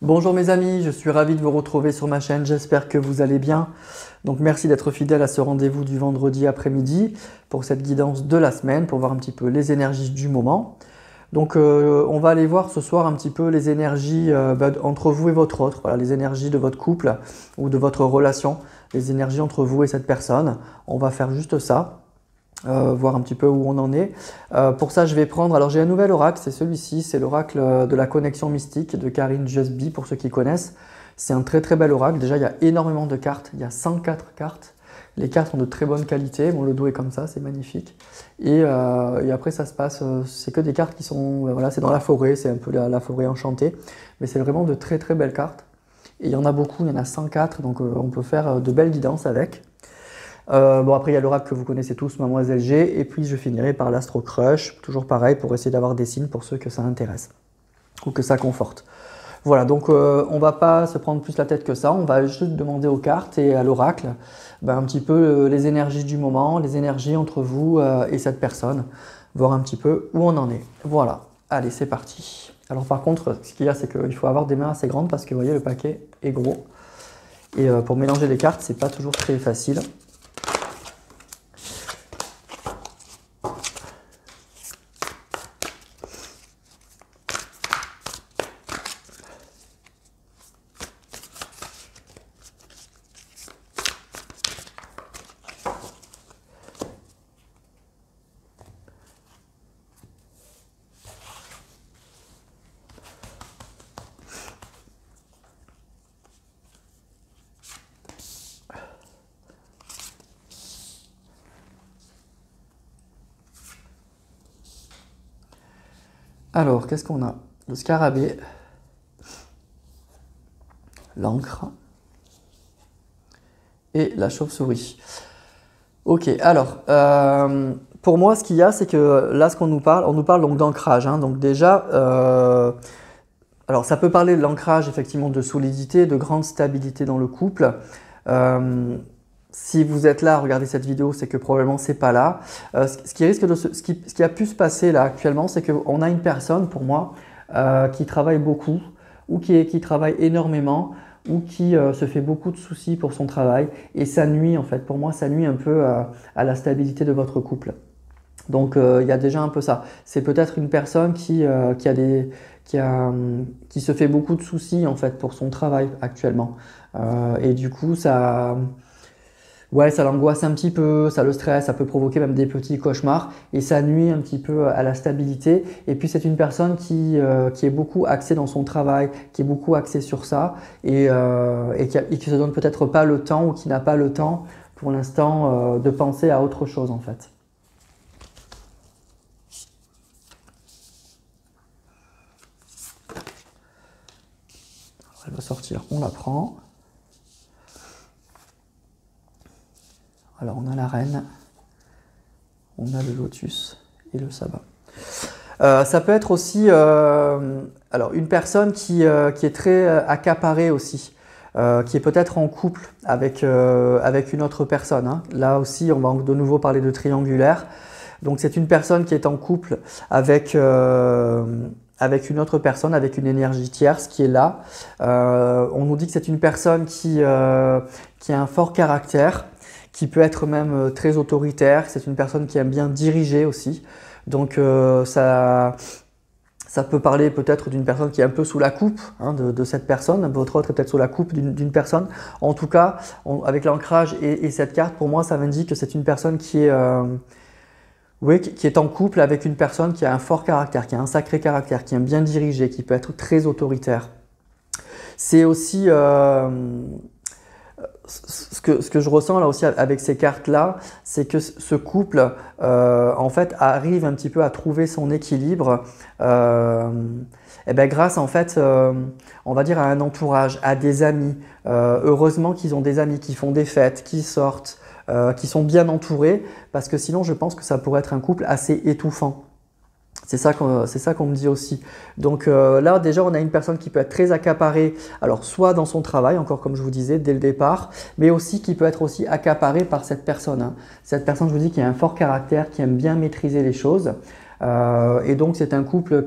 Bonjour mes amis, je suis ravi de vous retrouver sur ma chaîne, j'espère que vous allez bien. Donc merci d'être fidèle à ce rendez-vous du vendredi après-midi pour cette guidance de la semaine, pour voir un petit peu les énergies du moment. Donc on va aller voir ce soir un petit peu les énergies entre vous et votre autre, voilà, les énergies de votre couple ou de votre relation, les énergies entre vous et cette personne. On va faire juste ça. Voir un petit peu où on en est. Pour ça, je vais prendre, alors j'ai un nouvel oracle, c'est celui-ci, c'est l'oracle de la connexion mystique de Karine Justby, pour ceux qui connaissent. C'est un très très bel oracle, déjà il y a énormément de cartes, il y a 104 cartes. Les cartes sont de très bonne qualité, bon, le dos est comme ça, c'est magnifique. Et après ça se passe, c'est que des cartes qui sont, voilà, c'est dans la forêt, c'est un peu la forêt enchantée, mais c'est vraiment de très très belles cartes. Et il y en a beaucoup, il y en a 104, donc on peut faire de belles guidances avec. Bon, après, il y a l'oracle que vous connaissez tous, Mademoiselle G. Et puis, je finirai par l'Astro Crush. Toujours pareil, pour essayer d'avoir des signes pour ceux que ça intéresse ou que ça conforte. Voilà, donc on va pas se prendre plus la tête que ça. On va juste demander aux cartes et à l'oracle un petit peu les énergies du moment, les énergies entre vous et cette personne. Voir un petit peu où on en est. Voilà, allez, c'est parti. Alors par contre, ce qu'il y a, c'est qu'il faut avoir des mains assez grandes parce que vous voyez, le paquet est gros. Et pour mélanger les cartes, c'est pas toujours très facile. Alors, qu'est-ce qu'on a? Le scarabée, l'encre et la chauve-souris. Ok, alors, pour moi, ce qu'il y a, c'est que là, ce qu'on nous parle, on nous parle donc d'ancrage. Hein. Donc déjà, alors ça peut parler de l'ancrage, effectivement, de solidité, de grande stabilité dans le couple. Si vous êtes là à regarder cette vidéo, c'est que probablement c'est pas là. Ce qui risque de ce qui a pu se passer là actuellement, c'est qu'on a une personne, pour moi, qui travaille beaucoup ou qui travaille énormément ou qui se fait beaucoup de soucis pour son travail et ça nuit en fait. Pour moi, ça nuit un peu à la stabilité de votre couple. Donc il y a déjà un peu ça. C'est peut-être une personne qui se fait beaucoup de soucis en fait pour son travail actuellement. Et du coup, ouais, ça l'angoisse un petit peu, ça le stresse, ça peut provoquer même des petits cauchemars et ça nuit un petit peu à la stabilité. Et puis c'est une personne qui est beaucoup axée dans son travail, qui est beaucoup axée sur ça et qui se donne peut-être pas le temps ou qui n'a pas le temps pour l'instant de penser à autre chose en fait. Elle va sortir, on la prend. Alors on a la reine, on a le lotus et le sabbat. Ça peut être aussi alors une personne qui est très accaparée aussi, qui est peut-être en couple avec une autre personne. Hein. Là aussi, on va de nouveau parler de triangulaire. Donc c'est une personne qui est en couple avec une autre personne, avec une énergie tierce qui est là. On nous dit que c'est une personne qui a un fort caractère, qui peut être même très autoritaire. C'est une personne qui aime bien diriger aussi. Donc ça peut parler peut-être d'une personne qui est un peu sous la coupe hein, de cette personne. Votre autre est peut-être sous la coupe d'une personne. En tout cas, avec l'ancrage et cette carte, pour moi, ça m'indique que c'est une personne oui, qui est en couple avec une personne qui a un fort caractère, qui a un sacré caractère, qui aime bien diriger, qui peut être très autoritaire. C'est aussi ce que je ressens là aussi avec ces cartes-là, c'est que ce couple, en fait, arrive un petit peu à trouver son équilibre et ben, grâce, en fait, on va dire à un entourage, à des amis. Heureusement qu'ils ont des amis qui font des fêtes, qui sortent, qui sont bien entourés, parce que sinon, je pense que ça pourrait être un couple assez étouffant. C'est ça qu'on me dit aussi. Donc là, déjà, on a une personne qui peut être très accaparée, alors soit dans son travail, encore comme je vous disais dès le départ, mais aussi qui peut être aussi accaparée par cette personne. Hein. Cette personne, je vous dis, qui a un fort caractère, qui aime bien maîtriser les choses. Et donc c'est un couple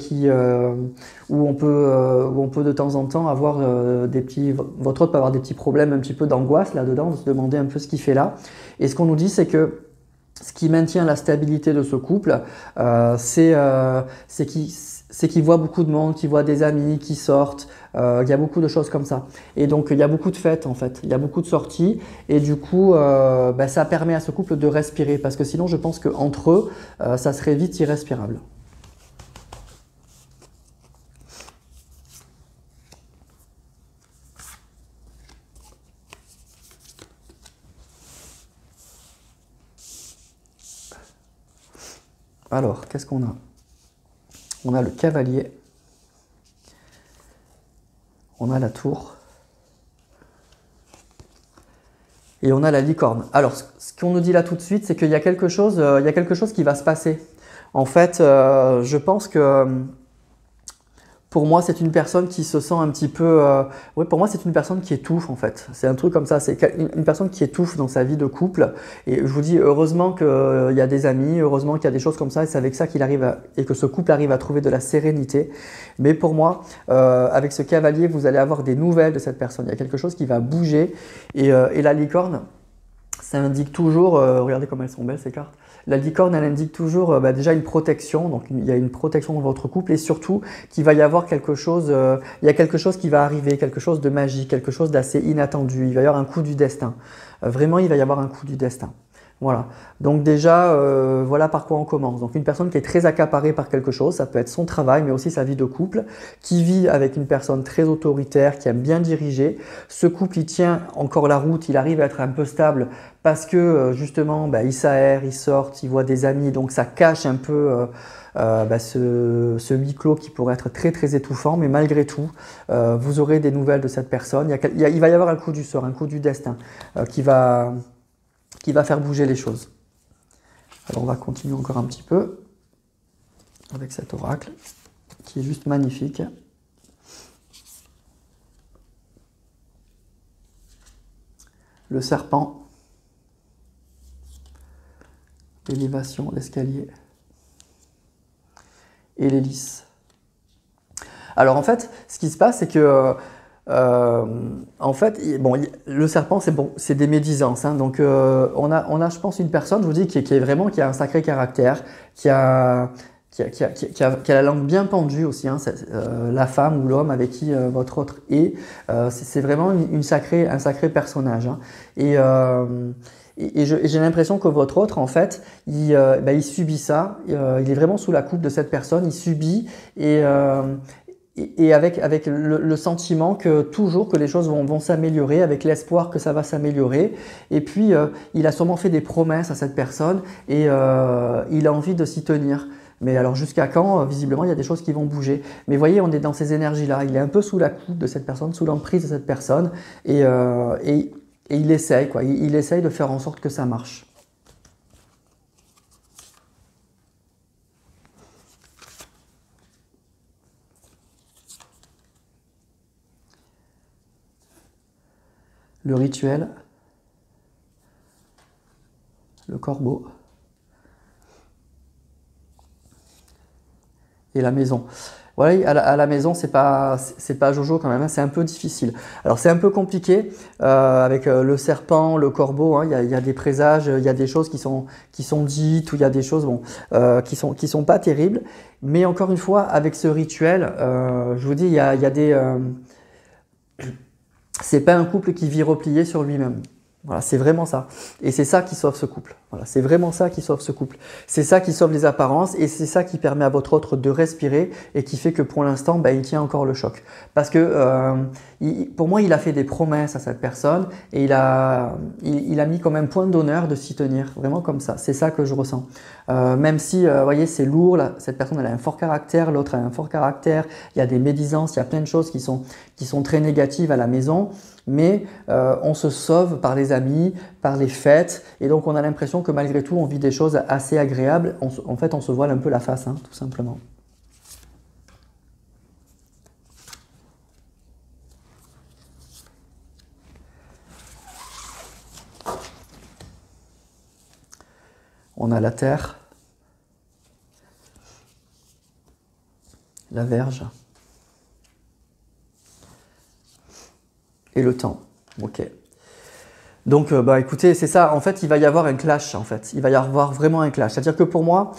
où on peut de temps en temps avoir votre autre peut avoir des petits problèmes, un petit peu d'angoisse là-dedans, de se demander un peu ce qu'il fait là. Et ce qu'on nous dit, c'est que ce qui maintient la stabilité de ce couple, c'est qu'il voit beaucoup de monde, qu'il voit des amis qui sortent. Il y a beaucoup de choses comme ça. Et donc, il y a beaucoup de fêtes, en fait. Il y a beaucoup de sorties. Et du coup, ça permet à ce couple de respirer. Parce que sinon, je pense qu'entre eux, ça serait vite irrespirable. Alors, qu'est-ce qu'on a? On a le cavalier. On a la tour. Et on a la licorne. Alors, ce qu'on nous dit là tout de suite, c'est qu'il y a quelque chose qui va se passer. En fait, je pense que pour moi, c'est une personne qui se sent un petit peu... oui, pour moi, c'est une personne qui étouffe, en fait. C'est un truc comme ça. C'est une personne qui étouffe dans sa vie de couple. Et je vous dis, heureusement qu'il y a des amis, heureusement qu'il y a des choses comme ça. Et c'est avec ça et que ce couple arrive à trouver de la sérénité. Mais pour moi, avec ce cavalier, vous allez avoir des nouvelles de cette personne. Il y a quelque chose qui va bouger. Et la licorne, ça indique toujours... regardez comme elles sont belles, ces cartes. La licorne, elle indique toujours déjà une protection, donc il y a une protection dans votre couple et surtout qu'il va y avoir quelque chose, il y a quelque chose qui va arriver, quelque chose de magique, quelque chose d'assez inattendu, il va y avoir un coup du destin. Vraiment, il va y avoir un coup du destin. Voilà. Donc déjà, voilà par quoi on commence. Donc une personne qui est très accaparée par quelque chose, ça peut être son travail, mais aussi sa vie de couple, qui vit avec une personne très autoritaire, qui aime bien diriger. Ce couple, il tient encore la route, il arrive à être un peu stable parce que justement, il s'aère, il sort, il voit des amis, donc ça cache un peu ce huis clos qui pourrait être très très étouffant, mais malgré tout, vous aurez des nouvelles de cette personne. Il va y avoir un coup du sort, un coup du destin qui va faire bouger les choses. Alors on va continuer encore un petit peu avec cet oracle qui est juste magnifique. Le serpent, l'élévation, l'escalier et l'hélice. Alors en fait, ce qui se passe, c'est que en fait, le serpent, c'est des médisances. Hein, donc, on a, je pense, une personne, je vous dis, qui a un sacré caractère, qui a la langue bien pendue aussi. Hein, la femme ou l'homme avec qui votre autre est, c'est vraiment un sacré personnage. Hein, et j'ai l'impression que votre autre, en fait, il subit ça. Il est vraiment sous la coupe de cette personne. Il subit et avec le sentiment que toujours que les choses vont s'améliorer, avec l'espoir que ça va s'améliorer. Et puis, il a sûrement fait des promesses à cette personne et il a envie de s'y tenir. Mais alors jusqu'à quand? Visiblement, il y a des choses qui vont bouger. Mais vous voyez, on est dans ces énergies-là. Il est un peu sous la coupe de cette personne, sous l'emprise de cette personne. Et il essaye, quoi. Il essaye de faire en sorte que ça marche. Le rituel, le corbeau et la maison. Voilà, à la maison, c'est pas Jojo quand même, hein, c'est un peu difficile. Alors c'est un peu compliqué avec le serpent, le corbeau. Hein, il y a des présages, il y a des choses qui sont dites ou il y a des choses qui sont pas terribles. Mais encore une fois, avec ce rituel, je vous dis, il y a des c'est pas un couple qui vit replié sur lui-même. Voilà, c'est vraiment ça. Et c'est ça qui sauve ce couple. Voilà, c'est vraiment ça qui sauve ce couple. C'est ça qui sauve les apparences et c'est ça qui permet à votre autre de respirer et qui fait que pour l'instant, il tient encore le choc. Parce que pour moi, il a fait des promesses à cette personne et il a mis quand même point d'honneur de s'y tenir. Vraiment comme ça. C'est ça que je ressens. Même si, vous voyez, c'est lourd. Là, cette personne, elle a un fort caractère, l'autre a un fort caractère. Il y a des médisances, il y a plein de choses qui sont très négatives à la maison. Mais on se sauve par les amis, par les fêtes, et donc on a l'impression que malgré tout, on vit des choses assez agréables. En fait, on se voile un peu la face, hein, tout simplement. On a la terre, la Vierge et le temps. Ok. Donc, écoutez, c'est ça. En fait, il va y avoir un clash. En fait, il va y avoir vraiment un clash. C'est-à-dire que pour moi,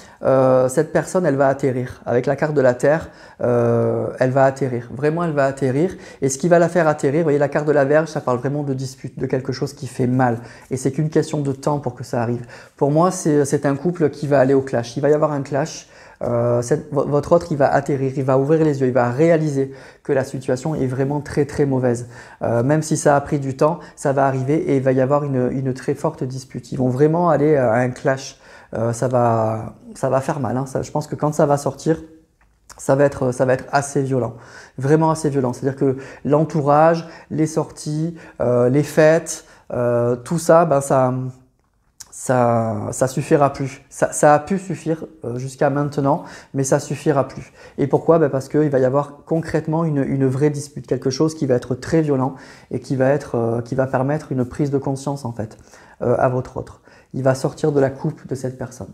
cette personne, elle va atterrir avec la carte de la Terre. Elle va atterrir. Vraiment, elle va atterrir. Et ce qui va la faire atterrir, vous voyez, la carte de la Vierge, ça parle vraiment de dispute, de quelque chose qui fait mal. Et c'est qu'une question de temps pour que ça arrive. Pour moi, c'est un couple qui va aller au clash. Il va y avoir un clash. Votre autre, il va atterrir, il va ouvrir les yeux, il va réaliser que la situation est vraiment très très mauvaise. Même si ça a pris du temps, ça va arriver et il va y avoir une très forte dispute. Ils vont vraiment aller à un clash. Ça va faire mal. Hein. Je pense que quand ça va sortir, ça va être assez violent, vraiment assez violent. C'est-à-dire que l'entourage, les sorties, les fêtes, tout ça, ça suffira plus. Ça a pu suffire jusqu'à maintenant, mais ça suffira plus. Et pourquoi? Parce qu'il va y avoir concrètement une vraie dispute, quelque chose qui va être très violent et qui va permettre une prise de conscience en fait à votre autre. Il va sortir de la coupe de cette personne.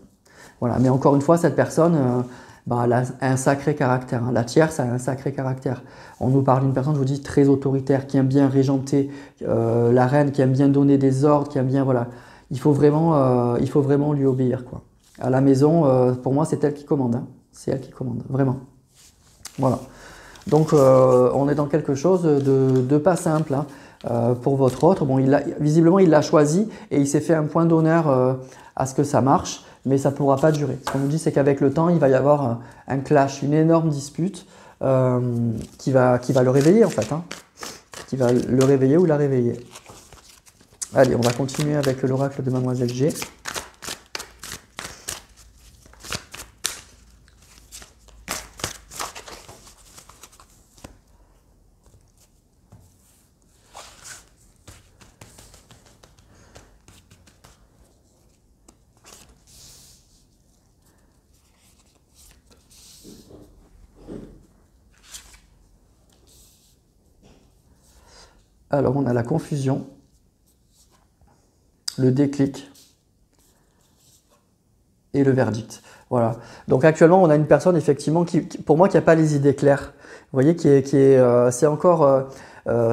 Voilà. Mais encore une fois, cette personne, elle a un sacré caractère. Hein. La tierce a un sacré caractère. On nous parle d'une personne, je vous dis, très autoritaire, qui aime bien régenter la reine, qui aime bien donner des ordres, qui aime bien, voilà. Il faut vraiment lui obéir, quoi. À la maison, pour moi, c'est elle qui commande. Hein. C'est elle qui commande, vraiment. Voilà. Donc, on est dans quelque chose de pas simple hein, pour votre autre. Bon, visiblement, il l'a choisi et il s'est fait un point d'honneur à ce que ça marche, mais ça ne pourra pas durer. Ce qu'on nous dit, c'est qu'avec le temps, il va y avoir un clash, une énorme dispute qui va le réveiller, en fait. Hein, qui va le réveiller ou la réveiller. Allez, on va continuer avec l'oracle de Mademoiselle G. Alors, on a la confusion, le déclic et le verdict. Voilà. Donc actuellement, on a une personne effectivement qui pour moi, qui n'a pas les idées claires. Vous voyez, c'est encore,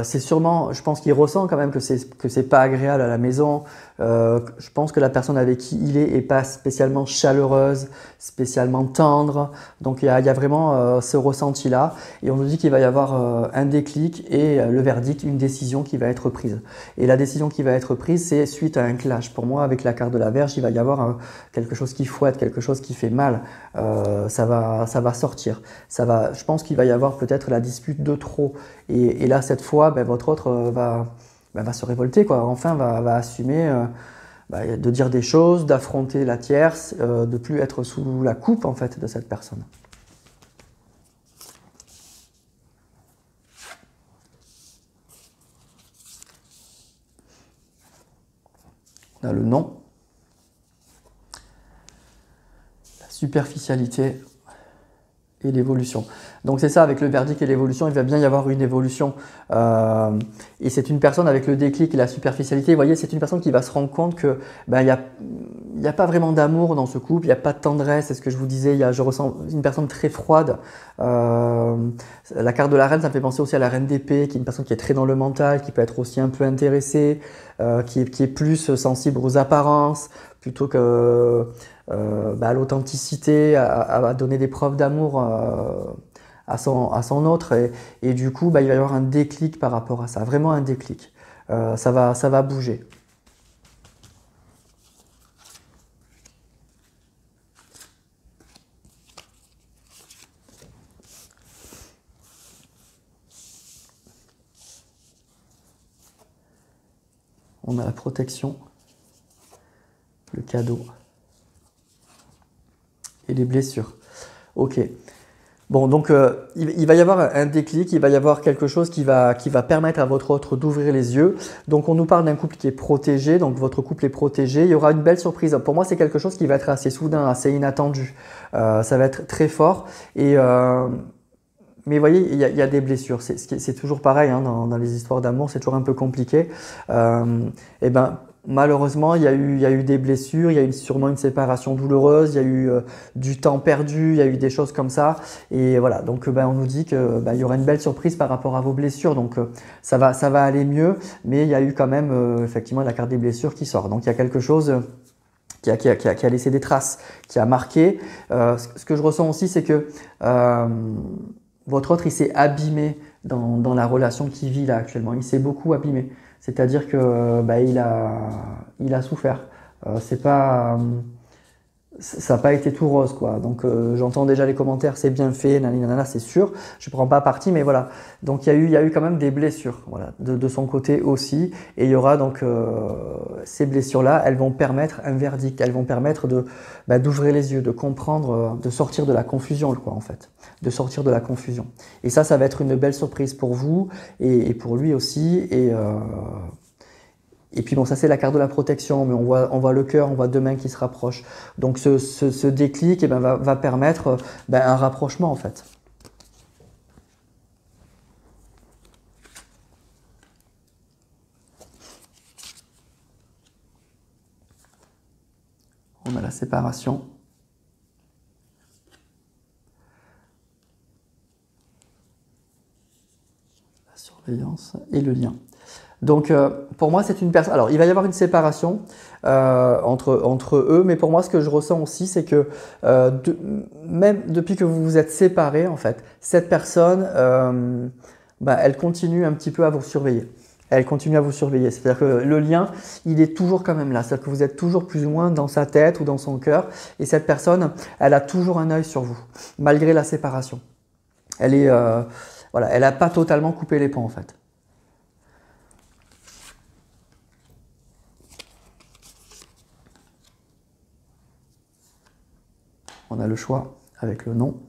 c'est sûrement, je pense qu'il ressent quand même que c'est pas agréable à la maison. Je pense que la personne avec qui il est pas spécialement chaleureuse, spécialement tendre. Donc il y a vraiment ce ressenti-là. Et on nous dit qu'il va y avoir un déclic et le verdict, une décision qui va être prise. Et la décision qui va être prise, c'est suite à un clash. Pour moi, avec la carte de la Vierge, il va y avoir quelque chose qui fouette, quelque chose qui fait mal. Ça va sortir. Je pense qu'il va y avoir peut-être la dispute de trop. Et là, cette fois, votre autre va se révolter, quoi. Enfin, va assumer de dire des choses, d'affronter la tierce, de plus être sous la coupe en fait de cette personne. On a le non, la superficialité et l'évolution. Donc c'est ça, avec le verdict et l'évolution, il va bien y avoir une évolution. Et c'est une personne avec le déclic et la superficialité. Vous voyez, c'est une personne qui va se rendre compte que il y a pas vraiment d'amour dans ce couple, il n'y a pas de tendresse. C'est ce que je vous disais. Je ressens une personne très froide. La carte de la reine, ça me fait penser aussi à la reine d'épée, qui est une personne qui est très dans le mental, qui peut être aussi un peu intéressée, qui est plus sensible aux apparences plutôt que à l'authenticité, à donner des preuves d'amour à son autre. Et du coup, il va y avoir un déclic par rapport à ça, vraiment un déclic. Ça va bouger. On a la protection, le cadeau et les blessures. Ok. Bon, donc il va y avoir un déclic, il va y avoir quelque chose qui va permettre à votre autre d'ouvrir les yeux. Donc on nous parle d'un couple qui est protégé, donc votre couple est protégé. Il y aura une belle surprise. Pour moi, c'est quelque chose qui va être assez soudain, assez inattendu. Ça va être très fort. Mais vous voyez, il y a des blessures. C'est toujours pareil hein, dans les histoires d'amour, c'est toujours un peu compliqué. malheureusement, il y a eu des blessures, il y a eu sûrement une séparation douloureuse, il y a eu du temps perdu, il y a eu des choses comme ça. Et voilà, donc ben, on nous dit que ben, il y aura une belle surprise par rapport à vos blessures. Donc ça va aller mieux, mais il y a eu quand même effectivement la carte des blessures qui sort. Donc il y a quelque chose qui a laissé des traces, qui a marqué. Ce que je ressens aussi, c'est que votre autre, il s'est abîmé dans la relation qu'il vit là actuellement. Il s'est beaucoup abîmé. C'est-à-dire que bah, il a souffert. C'est pas, ça n'a pas été tout rose, quoi. Donc j'entends déjà les commentaires, c'est bien fait, nanana, c'est sûr. Je ne prends pas parti, mais voilà. Donc il y a eu quand même des blessures, voilà, de son côté aussi. Et il y aura donc ces blessures-là, elles vont permettre un verdict, elles vont permettre d'ouvrir les yeux, de comprendre, de sortir de la confusion, quoi, en fait, de sortir de la confusion. Et ça va être une belle surprise pour vous et pour lui aussi. Et puis bon, ça c'est la carte de la protection, mais on voit le cœur, on voit deux mains qui se rapprochent. Donc ce déclic va permettre un rapprochement en fait. On a la séparation. La surveillance et le lien. Donc pour moi c'est une personne, alors il va y avoir une séparation entre eux, mais pour moi ce que je ressens aussi c'est que même depuis que vous vous êtes séparés en fait, cette personne elle continue un petit peu à vous surveiller. Elle continue à vous surveiller, c'est-à-dire que le lien il est toujours quand même là, c'est-à-dire que vous êtes toujours plus ou moins dans sa tête ou dans son cœur et cette personne elle a toujours un œil sur vous, malgré la séparation. Elle est, voilà, elle n'a pas totalement coupé les ponts en fait. On a le choix avec le non,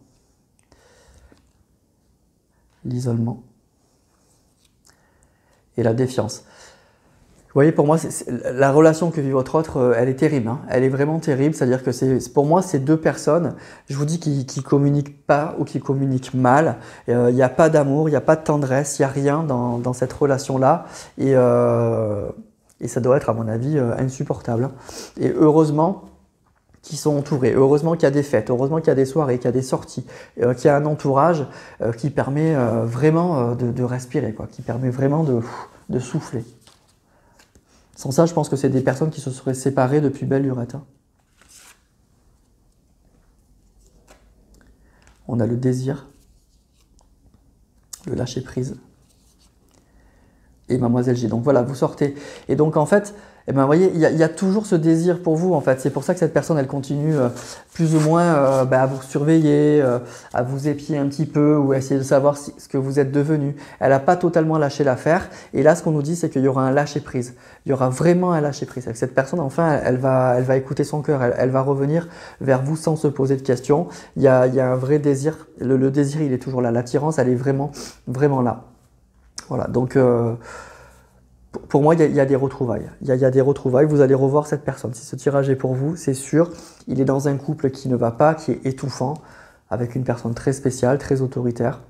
l'isolement et la défiance. Vous voyez, pour moi, la relation que vit votre autre, elle est terrible. Hein. Elle est vraiment terrible. C'est-à-dire que pour moi, ces deux personnes, je vous dis qui communiquent pas ou qui communiquent mal. Il n'y a pas d'amour, il n'y a pas de tendresse, il n'y a rien dans cette relation-là. Et ça doit être, à mon avis, insupportable. Et heureusement qui sont entourés. Heureusement qu'il y a des fêtes, heureusement qu'il y a des soirées, qu'il y a des sorties, qu'il y a un entourage qui permet vraiment de respirer, quoi, qui permet vraiment de souffler. Sans ça, je pense que c'est des personnes qui se seraient séparées depuis belle lurette. Hein. On a le désir, le lâcher prise et Mademoiselle G. Donc voilà, vous sortez. Et donc en fait, eh ben, vous voyez, il y a toujours ce désir pour vous en fait. C'est pour ça que cette personne, elle continue plus ou moins à vous surveiller, à vous épier un petit peu ou à essayer de savoir ce que vous êtes devenu. Elle n'a pas totalement lâché l'affaire. Et là, ce qu'on nous dit, c'est qu'il y aura un lâcher prise. Il y aura vraiment un lâcher prise. Cette personne, enfin, elle va écouter son cœur. Elle va revenir vers vous sans se poser de questions. Il y a un vrai désir. Le désir, il est toujours là. L'attirance, elle est vraiment, vraiment là. Voilà. Donc pour moi, il y a des retrouvailles. Il y a des retrouvailles. Vous allez revoir cette personne. Si ce tirage est pour vous, c'est sûr. Il est dans un couple qui ne va pas, qui est étouffant, avec une personne très spéciale, très autoritaire.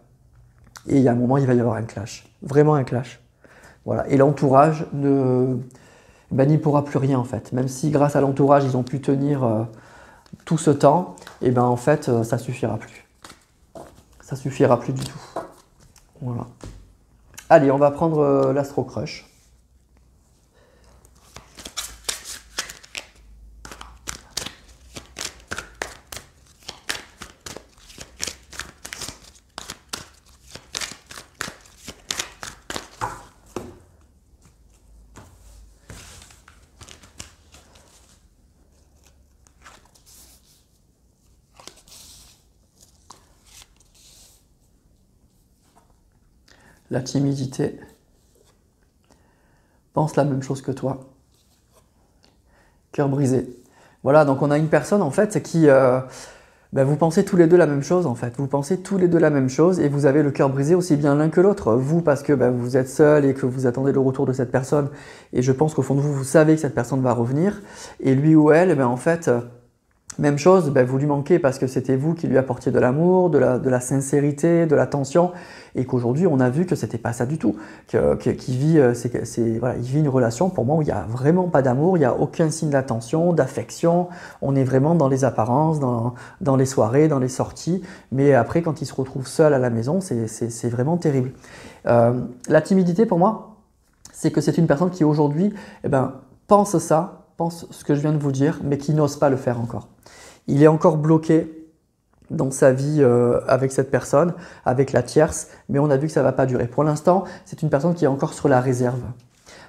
Et il y a un moment, il va y avoir un clash. Vraiment un clash. Voilà. Et l'entourage n'y pourra plus rien en fait. Même si grâce à l'entourage, ils ont pu tenir tout ce temps, et ben en fait, ça suffira plus. Ça suffira plus du tout. Voilà. Allez, on va prendre l'Astro Crush. La timidité, pense la même chose que toi, cœur brisé. Voilà, donc on a une personne en fait qui, vous pensez tous les deux la même chose en fait, vous pensez tous les deux la même chose et vous avez le cœur brisé aussi bien l'un que l'autre. Vous parce que vous êtes seul et que vous attendez le retour de cette personne et je pense qu'au fond de vous, vous savez que cette personne va revenir et lui ou elle, en fait, Même chose, ben, vous lui manquez parce que c'était vous qui lui apportiez de l'amour, de la sincérité, de l'attention, et qu'aujourd'hui on a vu que c'était pas ça du tout, qu'il vit, voilà, il vit une relation pour moi où il n'y a vraiment pas d'amour, il n'y a aucun signe d'attention, d'affection, on est vraiment dans les apparences, dans les soirées, dans les sorties, mais après quand il se retrouve seul à la maison, c'est vraiment terrible. La timidité pour moi, c'est que c'est une personne qui aujourd'hui pense ça, pense ce que je viens de vous dire, mais qui n'ose pas le faire encore. Il est encore bloqué dans sa vie avec cette personne, avec la tierce, mais on a vu que ça ne va pas durer. Pour l'instant, c'est une personne qui est encore sur la réserve.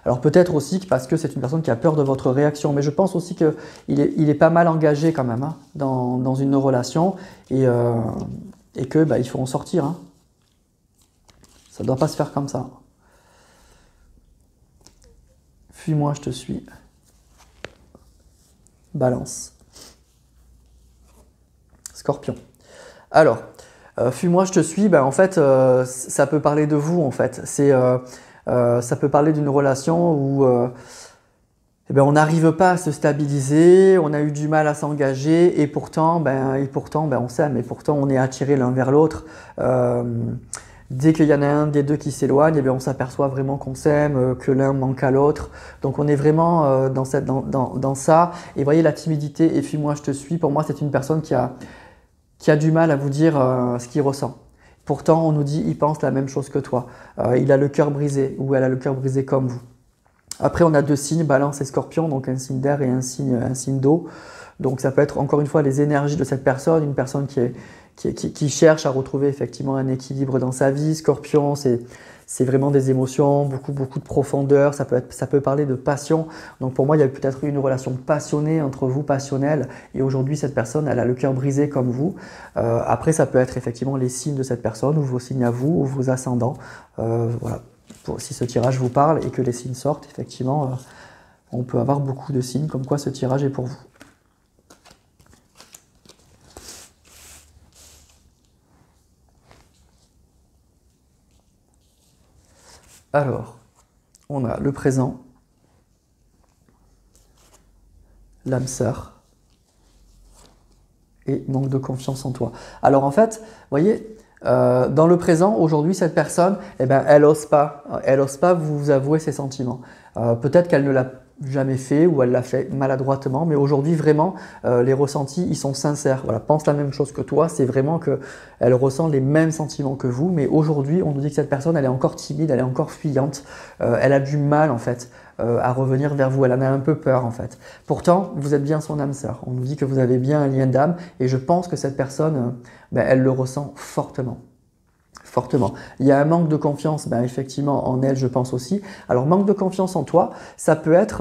Alors peut-être aussi parce que c'est une personne qui a peur de votre réaction, mais je pense aussi qu'il est pas mal engagé quand même hein, dans une relation et que il faut en sortir. Hein. Ça ne doit pas se faire comme ça. Fuis-moi, je te suis. Balance. Scorpion. Alors, fuis-moi, je te suis, en fait, ça peut parler de vous, en fait. Ça peut parler d'une relation où on n'arrive pas à se stabiliser, on a eu du mal à s'engager, et pourtant, on s'aime, et pourtant, on est attirés l'un vers l'autre. Dès qu'il y en a un des deux qui s'éloigne, on s'aperçoit vraiment qu'on s'aime, que l'un manque à l'autre. Donc on est vraiment dans ça. Et voyez, la timidité, et fuis-moi, je te suis, pour moi, c'est une personne qui a du mal à vous dire ce qu'il ressent. Pourtant, on nous dit il pense la même chose que toi. Il a le cœur brisé, ou elle a le cœur brisé comme vous. Après, on a deux signes, Balance et Scorpion, donc un signe d'air et un signe d'eau. Donc ça peut être encore une fois les énergies de cette personne, une personne qui cherche à retrouver effectivement un équilibre dans sa vie. Scorpion, c'est vraiment des émotions, beaucoup de profondeur, ça peut parler de passion. Donc pour moi, il y a peut-être eu une relation passionnée entre vous, passionnelle, et aujourd'hui cette personne, elle a le cœur brisé comme vous. Après, ça peut être effectivement les signes de cette personne, ou vos signes à vous, ou vos ascendants. Voilà. Si ce tirage vous parle et que les signes sortent, effectivement, on peut avoir beaucoup de signes comme quoi ce tirage est pour vous. Alors, on a le présent, l'âme sœur et manque de confiance en toi. Alors en fait, vous voyez, dans le présent, aujourd'hui, cette personne, elle n'ose pas vous avouer ses sentiments. Peut-être qu'elle ne l'a jamais fait ou elle l'a fait maladroitement, mais aujourd'hui, vraiment, les ressentis, ils sont sincères. Voilà, pense la même chose que toi, c'est vraiment qu'elle ressent les mêmes sentiments que vous, mais aujourd'hui, on nous dit que cette personne, elle est encore timide, elle est encore fuyante, elle a du mal, en fait, à revenir vers vous, elle en a un peu peur, en fait. Pourtant, vous êtes bien son âme sœur. On nous dit que vous avez bien un lien d'âme, et je pense que cette personne, elle le ressent fortement. Fortement. Il y a un manque de confiance, effectivement, en elle, je pense aussi. Alors, manque de confiance en toi, ça peut être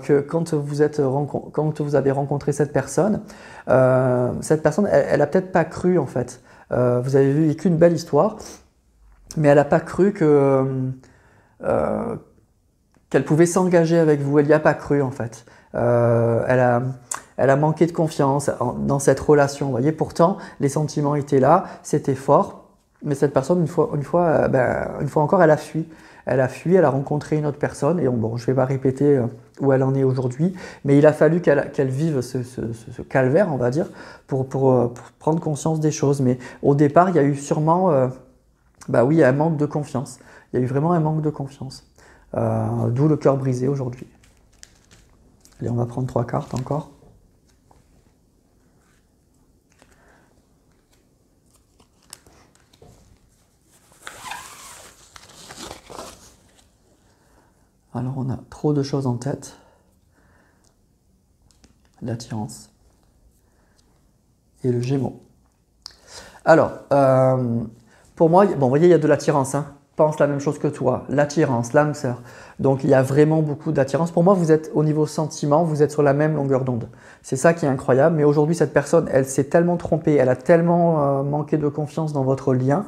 que quand vous avez rencontré cette personne, elle a peut-être pas cru, en fait. Vous avez vécu une belle histoire, mais elle n'a pas cru qu'elle pouvait s'engager avec vous. Elle n'y a pas cru, en fait. Elle a manqué de confiance dans cette relation. Vous voyez, pourtant, les sentiments étaient là, c'était fort. Mais cette personne, une fois encore, elle a fui. Elle a fui, elle a rencontré une autre personne. Et bon, je ne vais pas répéter où elle en est aujourd'hui. Mais il a fallu qu'elle vive ce calvaire, on va dire, pour prendre conscience des choses. Mais au départ, il y a eu sûrement un manque de confiance. Il y a eu vraiment un manque de confiance. D'où le cœur brisé aujourd'hui. Allez, on va prendre 3 cartes encore. Alors on a trop de choses en tête. L'attirance. Et le Gémeaux. Alors, pour moi, vous voyez, il y a de l'attirance. Hein. Pense la même chose que toi. L'attirance, l'âme sœur. Donc il y a vraiment beaucoup d'attirance. Pour moi, vous êtes au niveau sentiment, vous êtes sur la même longueur d'onde. C'est ça qui est incroyable. Mais aujourd'hui, cette personne, elle s'est tellement trompée, elle a tellement manqué de confiance dans votre lien.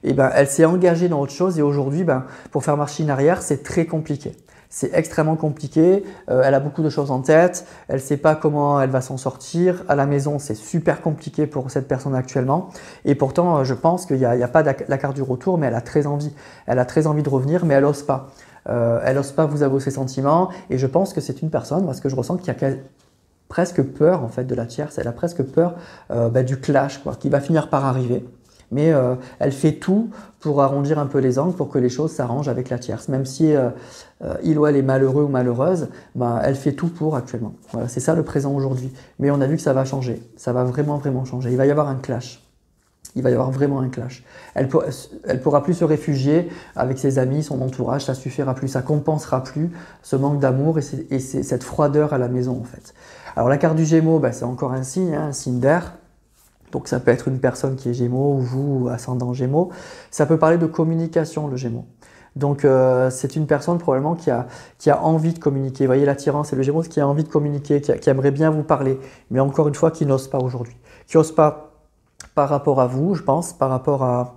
Et elle s'est engagée dans autre chose et aujourd'hui, pour faire marche en arrière, c'est très compliqué. C'est extrêmement compliqué, elle a beaucoup de choses en tête, elle ne sait pas comment elle va s'en sortir. À la maison, c'est super compliqué pour cette personne actuellement. Et pourtant, je pense qu'il n'y a pas la carte du retour, mais elle a très envie. Elle a très envie de revenir, mais elle n'ose pas. Elle n'ose pas vous avouer ses sentiments. Et je pense que c'est une personne, parce que je ressens qu'il y a presque peur en fait de la tierce, elle a presque peur du clash quoi, qui va finir par arriver. Mais elle fait tout pour arrondir un peu les angles, pour que les choses s'arrangent avec la tierce. Même si il ou elle est malheureux ou malheureuse, elle fait tout pour actuellement. Voilà, c'est ça le présent aujourd'hui. Mais on a vu que ça va changer. Ça va vraiment, vraiment changer. Il va y avoir un clash. Il va y avoir vraiment un clash. Elle pourra plus se réfugier avec ses amis, son entourage, ça suffira plus, ça compensera plus ce manque d'amour et cette froideur à la maison en fait. Alors la carte du Gémeaux, c'est encore un signe d'air. Donc ça peut être une personne qui est Gémeaux ou vous, ascendant Gémeaux. Ça peut parler de communication, le Gémeaux. Donc c'est une personne probablement qui a envie de communiquer. Vous voyez l'attirance et le Gémeaux, qui a envie de communiquer, qui aimerait bien vous parler, mais encore une fois, qui n'ose pas aujourd'hui. Qui n'ose pas par rapport à vous, je pense, par rapport à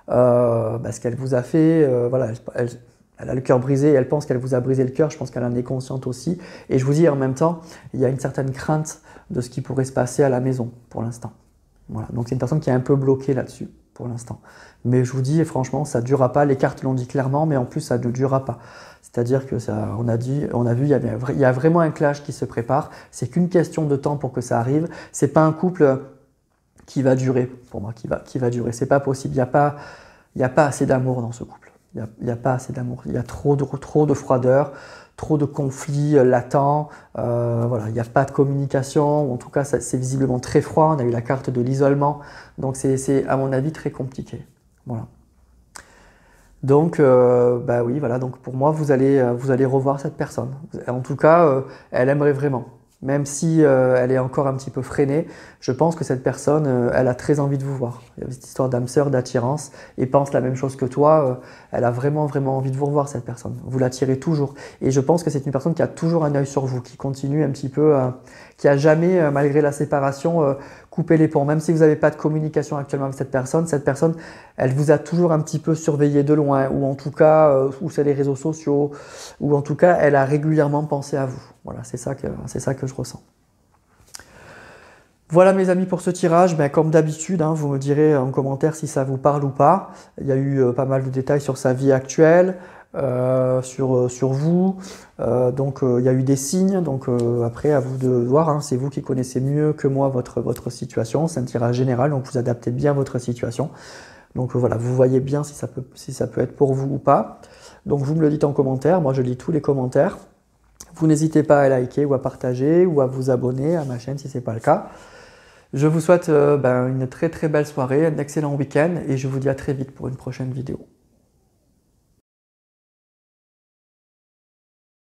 ce qu'elle vous a fait. Voilà, elle a le cœur brisé et elle pense qu'elle vous a brisé le cœur. Je pense qu'elle en est consciente aussi. Et je vous dis en même temps, il y a une certaine crainte de ce qui pourrait se passer à la maison pour l'instant. Voilà. Donc c'est une personne qui est un peu bloquée là-dessus pour l'instant. Mais je vous dis, franchement, ça ne durera pas. Les cartes l'ont dit clairement, mais en plus, ça ne durera pas. C'est-à-dire que on a vu, il y a vraiment un clash qui se prépare. C'est qu'une question de temps pour que ça arrive. C'est pas un couple qui va durer, pour moi, qui va durer. C'est pas possible. Il n'y a pas assez d'amour dans ce couple. Il n'y a pas assez d'amour. Il y a trop de froideur, trop de conflits latents. Voilà, il n'y a pas de communication. En tout cas, c'est visiblement très froid. On a eu la carte de l'isolement. Donc, c'est à mon avis très compliqué. Voilà. Donc, oui, voilà. Donc, pour moi, vous allez revoir cette personne. En tout cas, elle aimerait vraiment. Même si elle est encore un petit peu freinée, je pense que cette personne, elle a très envie de vous voir. Il y a cette histoire d'âme sœur, d'attirance, et pense la même chose que toi. Elle a vraiment, vraiment envie de vous revoir, cette personne. Vous l'attirez toujours. Et je pense que c'est une personne qui a toujours un œil sur vous, qui continue un petit peu, qui a jamais, malgré la séparation, coupé les ponts. Même si vous n'avez pas de communication actuellement avec cette personne, elle vous a toujours un petit peu surveillé de loin, ou en tout cas, ou c'est les réseaux sociaux, ou en tout cas, elle a régulièrement pensé à vous. Voilà, c'est ça que je ressens. Voilà mes amis pour ce tirage. Comme d'habitude, vous me direz en commentaire si ça vous parle ou pas. Il y a eu pas mal de détails sur sa vie actuelle, sur vous. Il y a eu des signes. Donc après, à vous de voir. C'est vous qui connaissez mieux que moi votre situation. C'est un tirage général, donc vous adaptez bien votre situation. Donc voilà, vous voyez bien si ça peut être pour vous ou pas. Donc vous me le dites en commentaire. Moi, je lis tous les commentaires. Vous n'hésitez pas à liker ou à partager ou à vous abonner à ma chaîne si ce n'est pas le cas. Je vous souhaite une très très belle soirée, un excellent week-end et je vous dis à très vite pour une prochaine vidéo.